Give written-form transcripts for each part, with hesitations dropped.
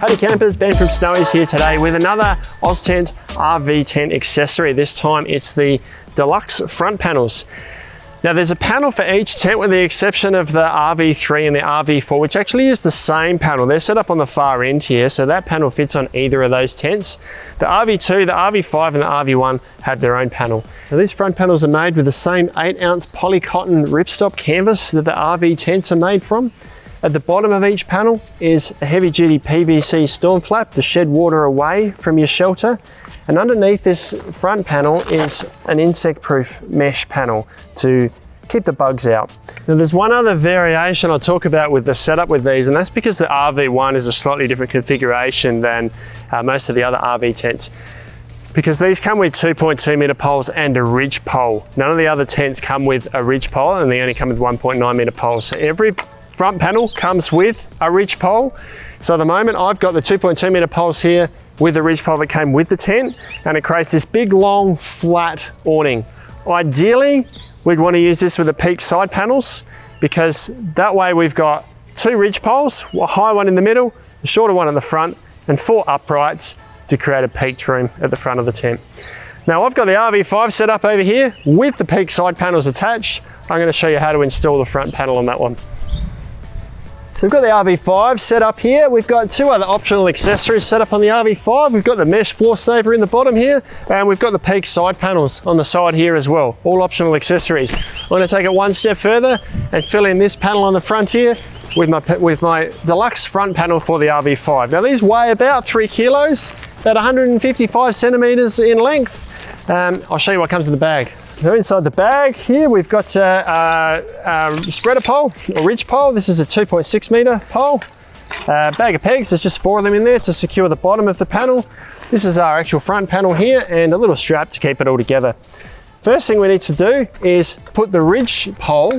Howdy campers, Ben from Snowy's here today with another Oztent RV tent accessory. This time it's the deluxe front panels. Now there's a panel for each tent with the exception of the RV3 and the RV4, which actually use the same panel. They're set up on the far end here, so that panel fits on either of those tents. The RV2, the RV5 and the RV1 have their own panel. Now these front panels are made with the same 8-ounce polycotton ripstop canvas that the RV tents are made from. At the bottom of each panel is a heavy-duty PVC storm flap to shed water away from your shelter. And underneath this front panel is an insect-proof mesh panel to keep the bugs out. Now there's one other variation I'll talk about with the setup with these, and that's because the RV1 is a slightly different configuration than most of the other RV tents. Because these come with 2.2 meter poles and a ridge pole. None of the other tents come with a ridge pole, and they only come with 1.9 meter poles. So every front panel comes with a ridge pole. So at the moment I've got the 2.2 meter poles here with the ridge pole that came with the tent, and it creates this big long flat awning. Ideally we'd want to use this with the peak side panels, because that way we've got 2 ridge poles, a high one in the middle, a shorter one at the front, and 4 uprights to create a peaked room at the front of the tent. Now I've got the RV5 set up over here with the peak side panels attached. I'm going to show you how to install the front panel on that one. So we've got the RV5 set up here. We've got 2 other optional accessories set up on the RV5. We've got the mesh floor saver in the bottom here, and we've got the peak side panels on the side here as well, all optional accessories. I'm going to take it one step further and fill in this panel on the front here with my deluxe front panel for the RV5. Now these weigh about 3 kilos, about 155 centimeters in length. I'll show you what comes in the bag. Now inside the bag here we've got a spreader pole or ridge pole. This is a 2.6 meter pole. Bag of pegs, there's just 4 of them in there to secure the bottom of the panel. This is our actual front panel here, and a little strap to keep it all together. First thing we need to do is put the ridge pole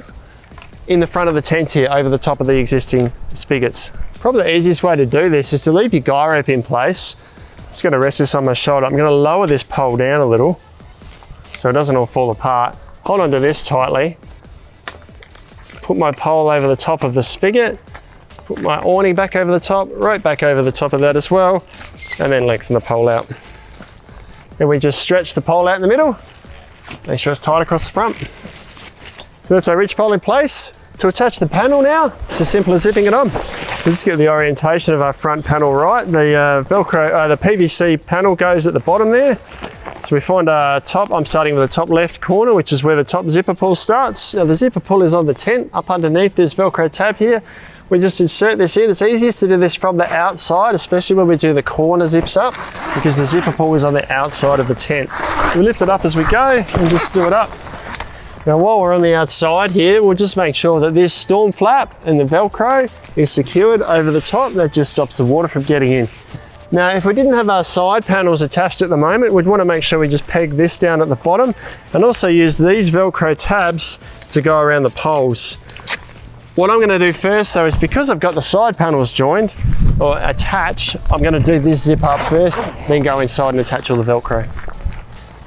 in the front of the tent here over the top of the existing spigots. Probably the easiest way to do this is to leave your guy rope in place. I'm just going to rest this on my shoulder. I'm going to lower this pole down a little so it doesn't all fall apart. Hold on to this tightly. Put my pole over the top of the spigot. Put my awning back over the top, rope back over the top of that as well, and then lengthen the pole out. Then we just stretch the pole out in the middle. Make sure it's tight across the front. So that's our ridge pole in place. To attach the panel now, it's as simple as zipping it on. So just get the orientation of our front panel right. The the PVC panel goes at the bottom there. So we find our top, I'm starting with the top left corner, which is where the top zipper pull starts. Now the zipper pull is on the tent. Up underneath this Velcro tab here. We just insert this in. It's easiest to do this from the outside, especially when we do the corner zips up, because the zipper pull is on the outside of the tent. We lift it up as we go and just do it up. Now while we're on the outside here, we'll just make sure that this storm flap and the Velcro is secured over the top. That just stops the water from getting in. Now if we didn't have our side panels attached at the moment, we'd want to make sure we just peg this down at the bottom, and also use these Velcro tabs to go around the poles. What I'm going to do first though is, because I've got the side panels joined or attached, I'm going to do this zip up first, then go inside and attach all the Velcro.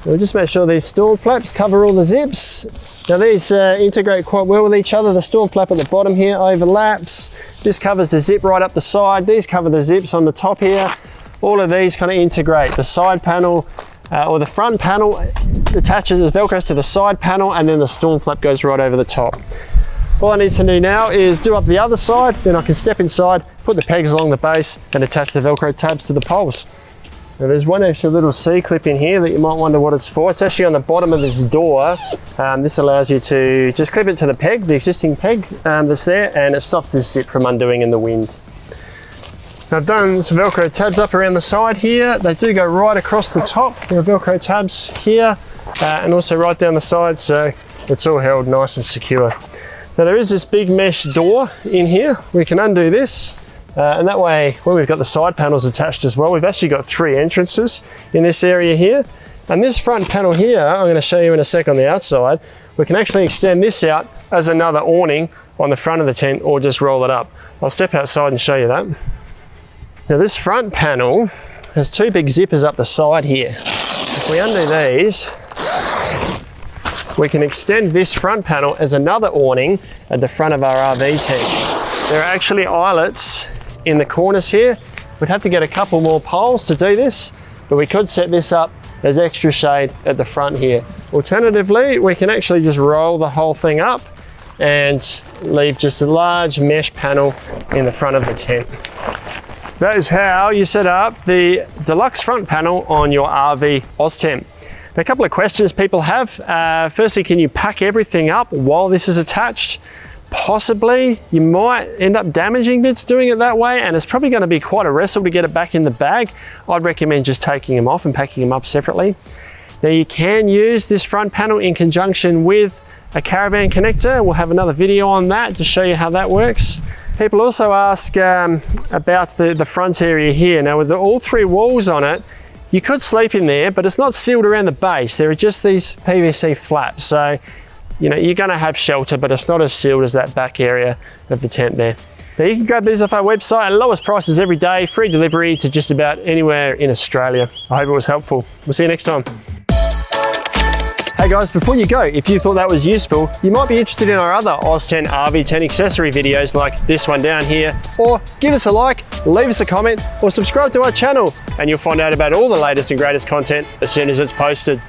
We'll just make sure these storm flaps cover all the zips. Now these integrate quite well with each other. The storm flap at the bottom here overlaps. This covers the zip right up the side. These cover the zips on the top here. All of these kind of integrate. The side panel or the front panel attaches the Velcros to the side panel, and then the storm flap goes right over the top. All I need to do now is do up the other side, then I can step inside, put the pegs along the base and attach the Velcro tabs to the poles. Now there's one extra little C-clip in here that you might wonder what it's for. It's actually on the bottom of this door. This allows you to just clip it to the peg, the existing peg that's there, and it stops this zip from undoing in the wind. Now I've done some Velcro tabs up around the side here. They do go right across the top. There are Velcro tabs here and also right down the side, so it's all held nice and secure. Now there is this big mesh door in here. We can undo this. And that way, when we've got the side panels attached as well, we've actually got 3 entrances in this area here. And this front panel here, I'm going to show you in a sec on the outside, we can actually extend this out as another awning on the front of the tent, or just roll it up. I'll step outside and show you that. Now this front panel has 2 big zippers up the side here. If we undo these, we can extend this front panel as another awning at the front of our RV tent. There are actually eyelets in the corners here We'd have to get a couple more poles to do this, but we could set this up as extra shade at the front here. Alternatively, we can actually just roll the whole thing up and leave just a large mesh panel in the front of the tent. That is how you set up the deluxe front panel on your RV Oztent. A couple of questions people have. Firstly, can you pack everything up while this is attached? Possibly. You might end up damaging bits doing it that way, and it's probably going to be quite a wrestle to get it back in the bag. I'd recommend just taking them off and packing them up separately. Now you can use this front panel in conjunction with a caravan connector. We'll have another video on that to show you how that works. People also ask about the front area here. Now with all three walls on it, you could sleep in there, but it's not sealed around the base. There are just these PVC flaps. So, you know, you're gonna have shelter, but it's not as sealed as that back area of the tent there. Now you can grab these off our website at lowest prices every day, free delivery to just about anywhere in Australia. I hope it was helpful. We'll see you next time. Hey guys, before you go, if you thought that was useful, you might be interested in our other Oztent RV tent accessory videos like this one down here, or give us a like, leave us a comment, or subscribe to our channel, and you'll find out about all the latest and greatest content as soon as it's posted.